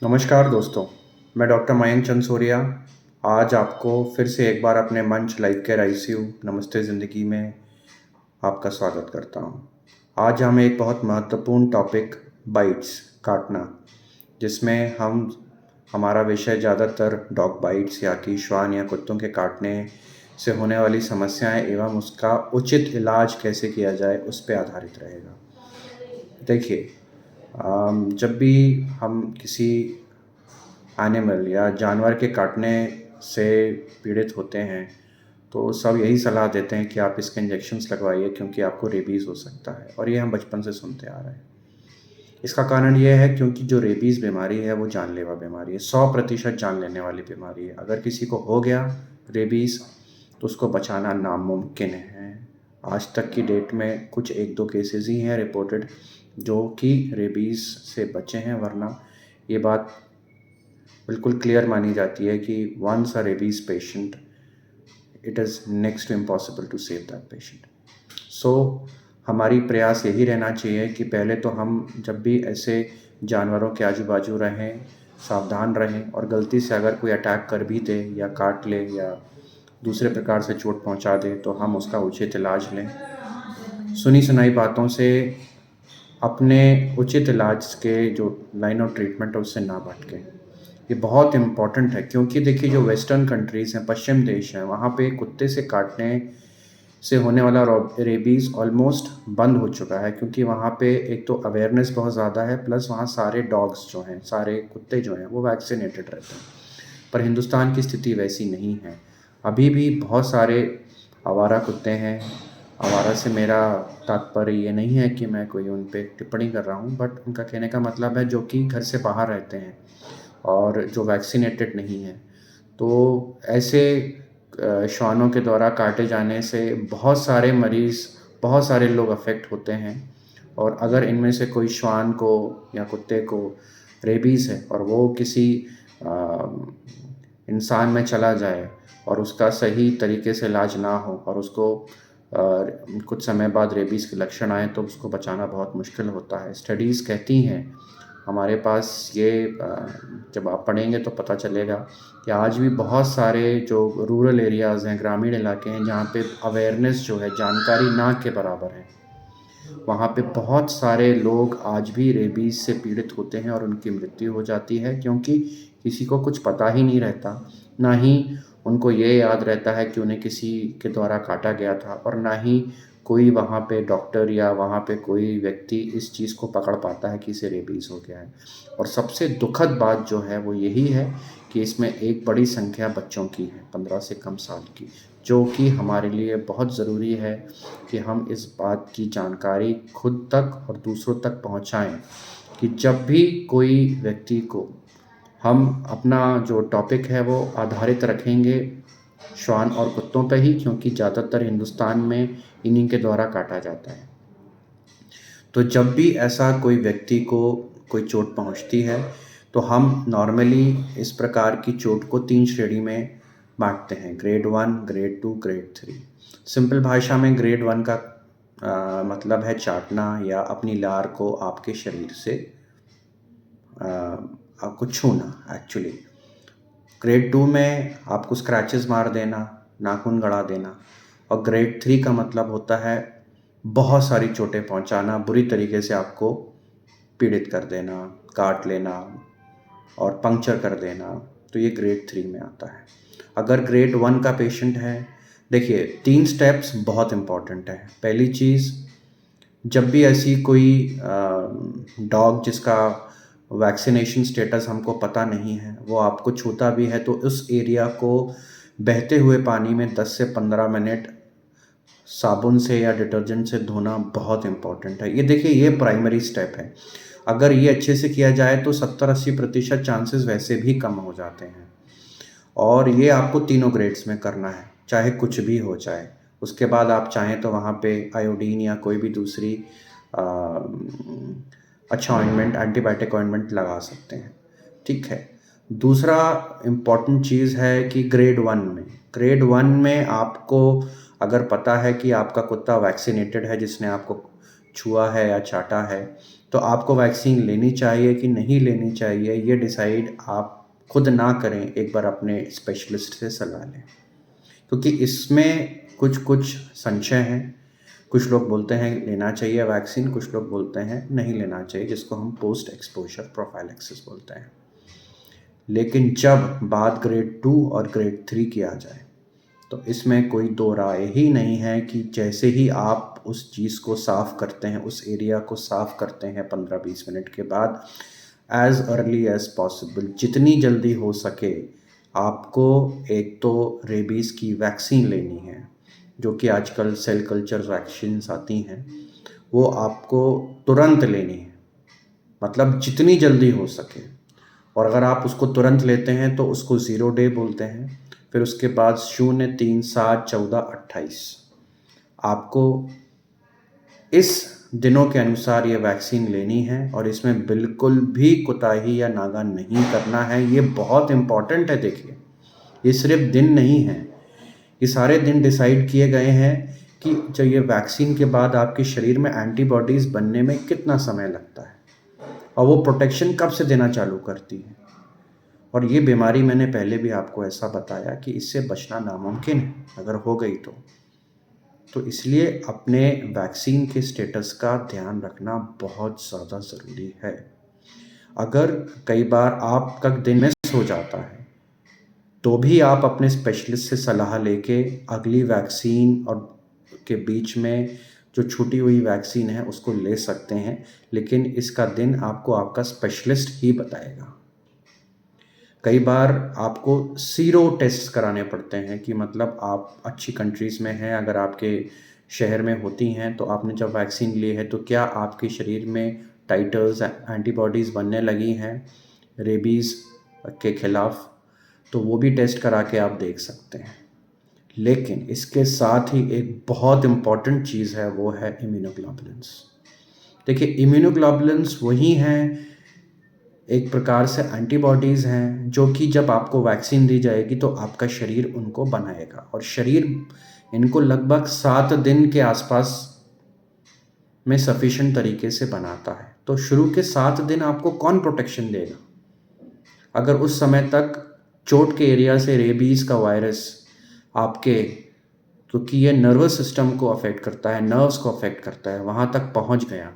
नमस्कार दोस्तों, मैं डॉक्टर मयंक चंदसोरिया आज आपको फिर से एक बार अपने मंच लाइफ केयर आईसीयू नमस्ते ज़िंदगी में आपका स्वागत करता हूँ। आज हम एक बहुत महत्वपूर्ण टॉपिक बाइट्स काटना, जिसमें हम हमारा विषय ज़्यादातर डॉग बाइट्स या कि श्वान या कुत्तों के काटने से होने वाली समस्याएं एवं उसका उचित इलाज कैसे किया जाए उस पर आधारित रहेगा। देखिए, जब भी हम किसी एनिमल या जानवर के काटने से पीड़ित होते हैं तो सब यही सलाह देते हैं कि आप इसके इंजेक्शन्स लगवाइए क्योंकि आपको रेबीज़ हो सकता है, और ये हम बचपन से सुनते आ रहे हैं। इसका कारण ये है क्योंकि जो रेबीज़ बीमारी है वो जानलेवा बीमारी है, 100% जान लेने वाली बीमारी है। अगर किसी को हो गया रेबीज़ तो उसको बचाना नामुमकिन है। आज तक की डेट में कुछ 1-2 केसेस ही हैं रिपोर्टेड जो कि रेबीज़ से बचे हैं, वरना ये बात बिल्कुल क्लियर मानी जाती है कि once a rabies patient it is next to impossible to save that patient. So हमारी प्रयास यही रहना चाहिए कि पहले तो हम जब भी ऐसे जानवरों के आजू बाजू रहें, सावधान रहें, और गलती से अगर कोई अटैक कर भी दे या काट ले या दूसरे प्रकार से चोट पहुंचा दे तो हम उसका उचित इलाज लें। सुनी सुनाई बातों से अपने उचित इलाज के जो लाइन ऑफ ट्रीटमेंट है उससे ना भटकें। ये बहुत इम्पॉर्टेंट है क्योंकि देखिए, जो वेस्टर्न कंट्रीज़ हैं, पश्चिम देश हैं, वहाँ पे कुत्ते से काटने से होने वाला रेबीज़ ऑलमोस्ट बंद हो चुका है, क्योंकि वहाँ पे एक तो अवेयरनेस बहुत ज़्यादा है, प्लस वहाँ सारे डॉग्स जो हैं, सारे कुत्ते जो हैं वो वैक्सीनेटेड रहते हैं। पर हिंदुस्तान की स्थिति वैसी नहीं है। अभी भी बहुत सारे आवारा कुत्ते हैं। आवारा से मेरा तात्पर्य ये नहीं है कि मैं कोई उन पे टिप्पणी कर रहा हूँ, बट उनका कहने का मतलब है जो कि घर से बाहर रहते हैं और जो वैक्सीनेटेड नहीं है। तो ऐसे श्वानों के द्वारा काटे जाने से बहुत सारे मरीज़, बहुत सारे लोग अफ़ेक्ट होते हैं। और अगर इनमें से कोई श्वान को या कुत्ते को रेबीज़ है और वो किसी इंसान में चला जाए और उसका सही तरीके से इलाज ना हो और उसको कुछ समय बाद रेबीज़ के लक्षण आएँ तो उसको बचाना बहुत मुश्किल होता है। स्टडीज़ कहती हैं, हमारे पास ये जब आप पढ़ेंगे तो पता चलेगा कि आज भी बहुत सारे जो रूरल एरियाज़ हैं, ग्रामीण इलाके हैं, जहाँ पे अवेयरनेस जो है, जानकारी ना के बराबर है। वहाँ पे बहुत सारे लोग आज भी रेबीज़ से पीड़ित होते हैं और उनकी मृत्यु हो जाती है क्योंकि किसी को कुछ पता ही नहीं रहता, ना ही उनको ये याद रहता है कि उन्हें किसी के द्वारा काटा गया था, और ना ही कोई वहाँ पे डॉक्टर या वहाँ पे कोई व्यक्ति इस चीज़ को पकड़ पाता है कि इसे रेबीज़ हो गया है। और सबसे दुखद बात जो है वो यही है कि इसमें एक बड़ी संख्या बच्चों की है, 15 से कम साल की, जो कि हमारे लिए बहुत ज़रूरी है कि हम इस बात की जानकारी खुद तक और दूसरों तक पहुँचाएँ कि जब भी कोई व्यक्ति को हम अपना जो टॉपिक है वो आधारित रखेंगे श्वान और कुत्तों पे ही, क्योंकि ज़्यादातर हिंदुस्तान में इन्हीं के द्वारा काटा जाता है। तो जब भी ऐसा कोई व्यक्ति को कोई चोट पहुंचती है तो हम नॉर्मली इस प्रकार की चोट को 3 श्रेणी में बांटते हैं: ग्रेड 1, ग्रेड 2, ग्रेड 3। सिंपल भाषा में ग्रेड 1 का मतलब है चाटना या अपनी लार को आपके शरीर से आपको छूना एक्चुअली। ग्रेड 2 में आपको स्क्रैचेस मार देना, नाखून गड़ा देना। और ग्रेड 3 का मतलब होता है बहुत सारी चोटें पहुंचाना, बुरी तरीके से आपको पीड़ित कर देना, काट लेना और पंक्चर कर देना। तो ये ग्रेड 3 में आता है। अगर ग्रेड 1 का पेशेंट है, देखिए 3 स्टेप्स बहुत इम्पॉर्टेंट है। पहली चीज़, जब भी ऐसी कोई डॉग जिसका वैक्सीनेशन स्टेटस हमको पता नहीं है वो आपको छूता भी है तो उस एरिया को बहते हुए पानी में 10 से 15 मिनट साबुन से या डिटर्जेंट से धोना बहुत इम्पॉर्टेंट है। ये देखिए, ये प्राइमरी स्टेप है। अगर ये अच्छे से किया जाए तो 70-80% चांसेस वैसे भी कम हो जाते हैं। और ये आपको तीनों ग्रेड्स में करना है, चाहे कुछ भी हो जाए। उसके बाद आप चाहें तो वहाँ पे आयोडीन या कोई भी दूसरी अ, अच्छा ऑइंटमेंट, एंटीबायोटिक ऑइंटमेंट लगा सकते हैं। ठीक है। दूसरा इम्पॉर्टेंट चीज़ है कि ग्रेड 1 में आपको अगर पता है कि आपका कुत्ता वैक्सीनेटेड है, जिसने आपको छुआ है या चाटा है, तो आपको वैक्सीन लेनी चाहिए कि नहीं लेनी चाहिए, ये डिसाइड आप खुद ना करें, एक बार अपने स्पेशलिस्ट से सलाह लें, क्योंकि इसमें कुछ कुछ संशय हैं। कुछ लोग बोलते हैं लेना चाहिए वैक्सीन, कुछ लोग बोलते हैं नहीं लेना चाहिए, जिसको हम पोस्ट एक्सपोजर प्रोफाइलैक्सिस बोलते हैं। लेकिन जब बात ग्रेड 2 और ग्रेड 3 की आ जाए तो इसमें कोई दो राय ही नहीं है कि जैसे ही आप उस चीज़ को साफ़ करते हैं, उस एरिया को साफ़ करते हैं 15-20 मिनट के बाद, एज़ अर्ली एज़ पॉसिबल, जितनी जल्दी हो सके आपको एक तो रेबीज़ की वैक्सीन लेनी है, जो कि आजकल सेल कल्चर वैक्सीन्स आती हैं, वो आपको तुरंत लेनी है, मतलब जितनी जल्दी हो सके। और अगर आप उसको तुरंत लेते हैं तो उसको 0 डे बोलते हैं। फिर उसके बाद 0, 3, 7, 14, 28 आपको इस दिनों के अनुसार ये वैक्सीन लेनी है, और इसमें बिल्कुल भी कोताही या नागा नहीं करना है। ये बहुत इम्पॉर्टेंट है। देखिए, ये सिर्फ दिन नहीं है, ये सारे दिन डिसाइड किए गए हैं कि जो ये वैक्सीन के बाद आपके शरीर में एंटीबॉडीज़ बनने में कितना समय लगता है और वो प्रोटेक्शन कब से देना चालू करती है। और ये बीमारी मैंने पहले भी आपको ऐसा बताया कि इससे बचना नामुमकिन है अगर हो गई तो इसलिए अपने वैक्सीन के स्टेटस का ध्यान रखना बहुत ज़्यादा ज़रूरी है। अगर कई बार आपका दिन मिस हो जाता है तो भी आप अपने स्पेशलिस्ट से सलाह लेके अगली वैक्सीन और के बीच में जो छूटी हुई वैक्सीन है उसको ले सकते हैं, लेकिन इसका दिन आपको आपका स्पेशलिस्ट ही बताएगा। कई बार आपको सीरो टेस्ट कराने पड़ते हैं कि मतलब आप अच्छी कंट्रीज़ में हैं, अगर आपके शहर में होती हैं तो आपने जब वैक्सीन ली है तो क्या आपके शरीर में टाइटर्स एंटीबॉडीज़ बनने लगी हैं रेबीज़ के ख़िलाफ़, तो वो भी टेस्ट करा के आप देख सकते हैं। लेकिन इसके साथ ही एक बहुत इम्पॉर्टेंट चीज़ है, वो है इम्यूनोग्लोबुलिन्स। देखिए, इम्यूनोग्लोबुलिन्स वही हैं, एक प्रकार से एंटीबॉडीज़ हैं, जो कि जब आपको वैक्सीन दी जाएगी तो आपका शरीर उनको बनाएगा, और शरीर इनको लगभग 7 दिन के आसपास में सफिशिएंट तरीके से बनाता है। तो शुरू के 7 दिन आपको कौन प्रोटेक्शन देगा? अगर उस समय तक चोट के एरिया से रेबीज़ का वायरस आपके, क्योंकि ये नर्वस सिस्टम को अफेक्ट करता है, नर्व्स को अफेक्ट करता है, वहाँ तक पहुँच गया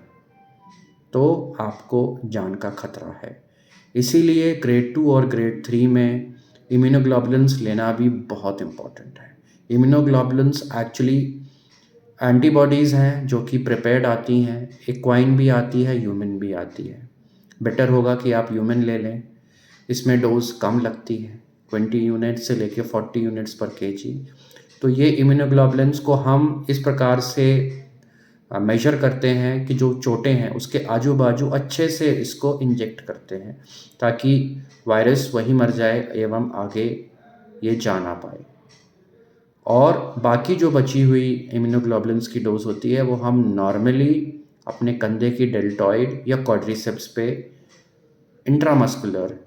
तो आपको जान का खतरा है। इसीलिए ग्रेड 2 और ग्रेड 3 में इम्यूनोग्लोबुलिन्स लेना भी बहुत इम्पॉर्टेंट है। इम्यूनोग्लोबुलिन्स एक्चुअली एंटीबॉडीज़ हैं जो कि प्रिपेयर्ड आती हैं, एक्वाइन भी आती है, ह्यूमन भी आती है। बेटर होगा कि आप ह्यूमन ले लें, इसमें डोज़ कम लगती है, 20 यूनिट से लेके 40 यूनिट्स पर केजी। तो ये इम्यूनोग्लोबुलिन्स को हम इस प्रकार से मेजर करते हैं कि जो चोटें हैं उसके आजू बाजू अच्छे से इसको इंजेक्ट करते हैं, ताकि वायरस वहीं मर जाए एवं आगे ये जा ना पाए। और बाकी जो बची हुई इम्यूनोग्लोबुलिन्स की डोज होती है वो हम नॉर्मली अपने कंधे की डेल्टॉइड या क्वाड्रिसेप्स पे इंट्रामस्कुलर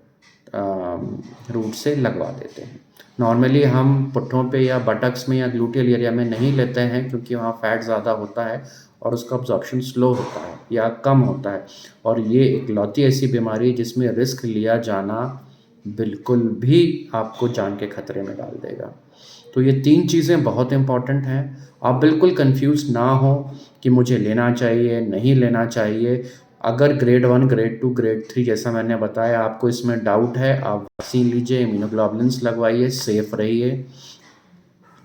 रूट से लगवा देते हैं। नॉर्मली हम पुट्ठों पे या बटक्स में या ग्लूटियल एरिया में नहीं लेते हैं, क्योंकि वहाँ फैट ज़्यादा होता है और उसका अब्जॉर्प्शन स्लो होता है या कम होता है, और ये एक लौती ऐसी बीमारी है जिसमें रिस्क लिया जाना बिल्कुल भी आपको जान के खतरे में डाल देगा। तो ये 3 चीज़ें बहुत इम्पॉर्टेंट हैं। आप बिल्कुल कंफ्यूज ना हो कि मुझे लेना चाहिए, नहीं लेना चाहिए। अगर ग्रेड 1, ग्रेड 2, ग्रेड 3 जैसा मैंने बताया आपको इसमें डाउट है, आप वैक्सीन लीजिए, इम्यूनोग्लोबुलिन्स लगवाइए, सेफ रहिए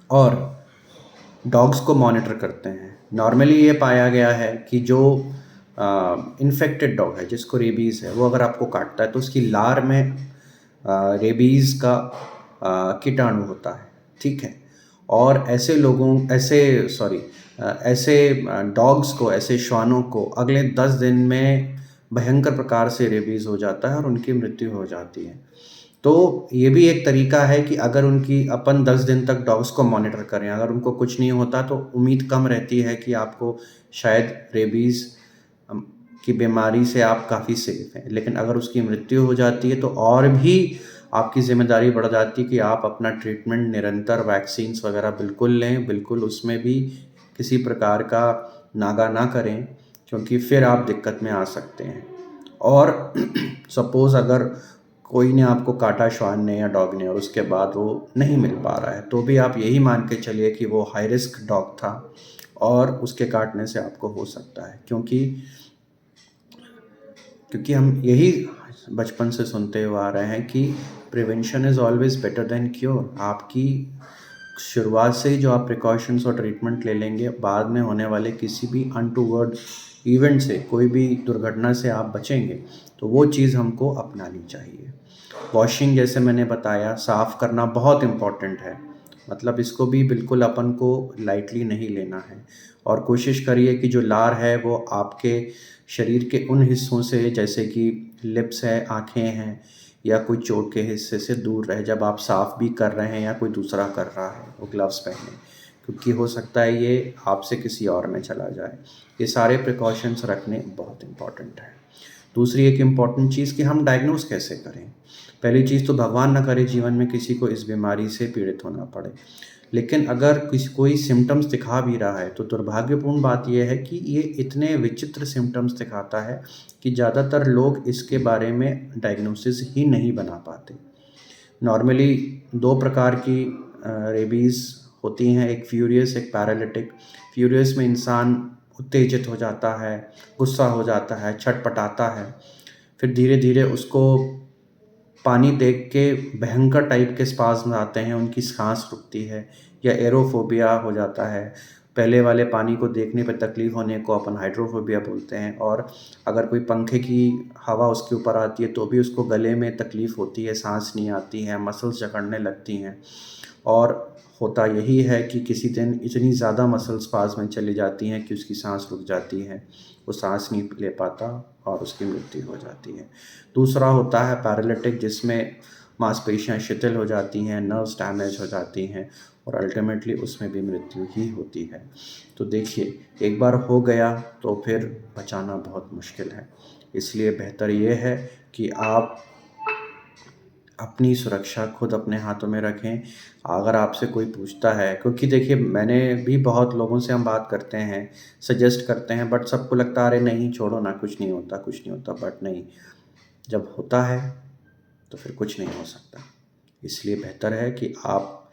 और डॉग्स को मॉनिटर करते हैं। नॉर्मली ये पाया गया है कि जो इन्फेक्टेड डॉग है जिसको रेबीज़ है, वो अगर आपको काटता है तो उसकी लार में रेबीज़ का कीटाणु होता है, ठीक है। और ऐसे डॉग्स को, ऐसे श्वानों को अगले 10 दिन में भयंकर प्रकार से रेबीज़ हो जाता है और उनकी मृत्यु हो जाती है। तो ये भी एक तरीका है कि अगर उनकी अपन 10 दिन तक डॉग्स को मॉनिटर करें, अगर उनको कुछ नहीं होता तो उम्मीद कम रहती है कि आपको शायद रेबीज़ की बीमारी से आप काफ़ी सेफ हैं। लेकिन अगर उसकी मृत्यु हो जाती है तो और भी आपकी ज़िम्मेदारी बढ़ जाती है कि आप अपना ट्रीटमेंट निरंतर वैक्सीन्स वगैरह बिल्कुल लें, बिल्कुल उसमें भी किसी प्रकार का नागा ना करें, क्योंकि फिर आप दिक्कत में आ सकते हैं। और सपोज़ अगर कोई ने आपको काटा, श्वान ने या डॉग ने, और उसके बाद वो नहीं मिल पा रहा है, तो भी आप यही मान के चलिए कि वो हाई रिस्क डॉग था और उसके काटने से आपको हो सकता है। क्योंकि हम यही बचपन से सुनते हुए आ रहे हैं कि prevention is always better than cure. आपकी शुरुआत से ही जो आप प्रिकॉशंस और ट्रीटमेंट ले लेंगे, बाद में होने वाले किसी भी अनटूवर्ड इवेंट से, कोई भी दुर्घटना से आप बचेंगे। तो वो चीज़ हमको अपनानी चाहिए। वॉशिंग, जैसे मैंने बताया, साफ़ करना बहुत इम्पॉर्टेंट है। मतलब इसको भी बिल्कुल अपन को लाइटली नहीं लेना है। और कोशिश करिए कि जो लार है वो आपके शरीर के उन हिस्सों से, जैसे कि लिप्स है, आँखें हैं, या कोई चोट के हिस्से से दूर रहे जब आप साफ़ भी कर रहे हैं या कोई दूसरा कर रहा है। वो ग्लव्स पहने, क्योंकि हो सकता है ये आपसे किसी और में चला जाए। ये सारे प्रिकॉशंस रखने बहुत इम्पॉर्टेंट है। दूसरी एक इम्पॉर्टेंट चीज़ कि हम डायग्नोस कैसे करें। पहली चीज़ तो भगवान ना करे जीवन में किसी को इस बीमारी से पीड़ित होना पड़े। लेकिन अगर कोई सिम्पटम्स दिखा भी रहा है, तो दुर्भाग्यपूर्ण बात यह है कि ये इतने विचित्र सिम्पटम्स दिखाता है कि ज़्यादातर लोग इसके बारे में डायग्नोसिस ही नहीं बना पाते। नॉर्मली 2 प्रकार की रेबीज़ होती हैं, एक फ्यूरियस, एक पैरालिटिक। फ्यूरियस में इंसान उत्तेजित हो जाता है, गुस्सा हो जाता है, छटपटाता है। फिर धीरे-धीरे उसको पानी देख के भयंकर टाइप के स्पाज़्म आते हैं, उनकी साँस रुकती है, या एरोफ़ोबिया हो जाता है। पहले वाले पानी को देखने पे तकलीफ़ होने को अपन हाइड्रोफ़ोबिया बोलते हैं। और अगर कोई पंखे की हवा उसके ऊपर आती है तो भी उसको गले में तकलीफ़ होती है, साँस नहीं आती है, मसल्स जकड़ने लगती हैं। और होता यही है कि किसी दिन इतनी ज़्यादा मसल स्पाज़्म में चली जाती हैं कि उसकी साँस रुक जाती है, वो साँस नहीं ले पाता और उसकी मृत्यु हो जाती है। दूसरा होता है पैरालिटिक, जिसमें मांसपेशियाँ शिथिल हो जाती हैं, नर्व्स डैमेज हो जाती हैं, और अल्टीमेटली उसमें भी मृत्यु ही होती है। तो देखिए, एक बार हो गया तो फिर बचाना बहुत मुश्किल है। इसलिए बेहतर ये है कि आप अपनी सुरक्षा खुद अपने हाथों में रखें। अगर आपसे कोई पूछता है, क्योंकि देखिए मैंने भी बहुत लोगों से, हम बात करते हैं, सजेस्ट करते हैं, बट सबको लगता है अरे नहीं छोड़ो ना, कुछ नहीं होता, कुछ नहीं होता। बट नहीं, जब होता है तो फिर कुछ नहीं हो सकता। इसलिए बेहतर है कि आप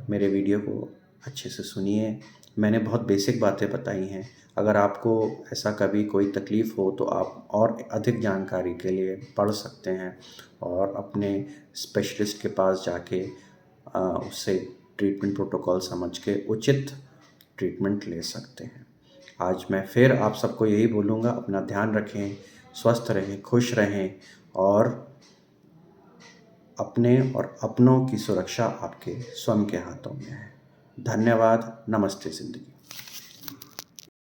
मेरे वीडियो को अच्छे से सुनिए। मैंने बहुत बेसिक बातें बताई हैं। अगर आपको ऐसा कभी कोई तकलीफ़ हो तो आप और अधिक जानकारी के लिए पढ़ सकते हैं और अपने स्पेशलिस्ट के पास जाके उससे ट्रीटमेंट प्रोटोकॉल समझ के उचित ट्रीटमेंट ले सकते हैं। आज मैं फिर आप सबको यही बोलूँगा, अपना ध्यान रखें, स्वस्थ रहें, खुश रहें, और अपने और अपनों की सुरक्षा आपके स्वयं के हाथों में है। धन्यवाद। नमस्ते ज़िंदगी।